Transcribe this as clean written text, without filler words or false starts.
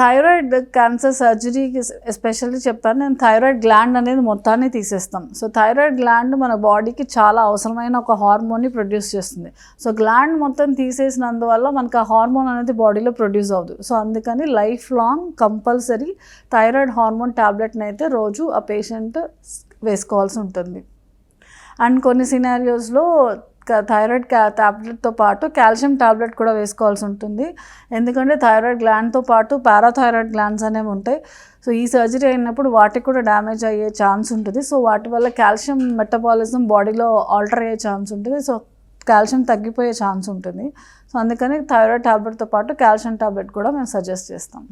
Thyroid cancer సర్జరీకి especially చెప్తాను నేను, థైరాయిడ్ గ్లాండ్ అనేది మొత్తాన్ని తీసేస్తాం. సో థైరాయిడ్ గ్లాండ్ మన బాడీకి చాలా అవసరమైన ఒక హార్మోన్ని ప్రొడ్యూస్ చేస్తుంది. సో గ్లాండ్ మొత్తం తీసేసినందువల్ల మనకు ఆ హార్మోన్ అనేది బాడీలో ప్రొడ్యూస్ అవ్వదు. సో అందుకని life long compulsory thyroid hormone ట్యాబ్లెట్ని అయితే రోజు ఆ పేషెంట్ వేసుకోవాల్సి ఉంటుంది. అండ్ కొన్ని సినారియోస్లో థైరాయిడ్ ట్యాబ్లెట్తో పాటు కాల్షియం ట్యాబ్లెట్ కూడా వేసుకోవాల్సి ఉంటుంది. ఎందుకంటే థైరాయిడ్ గ్లాండ్తో పాటు పారాథైరాయిడ్ గ్లాండ్స్ అనేవి ఉంటాయి. సో ఈ సర్జరీ అయినప్పుడు వాటికి కూడా డ్యామేజ్ అయ్యే ఛాన్స్ ఉంటుంది. సో వాటి వల్ల కాల్షియం మెటబాలిజం బాడీలో ఆల్టర్ అయ్యే ఛాన్స్ ఉంటుంది. సో కాల్షియం తగ్గిపోయే ఛాన్స్ ఉంటుంది. సో అందుకని థైరాయిడ్ ట్యాబ్లెట్తో పాటు కాల్షియం ట్యాబ్లెట్ కూడా మేము సజెస్ట్ చేస్తాం.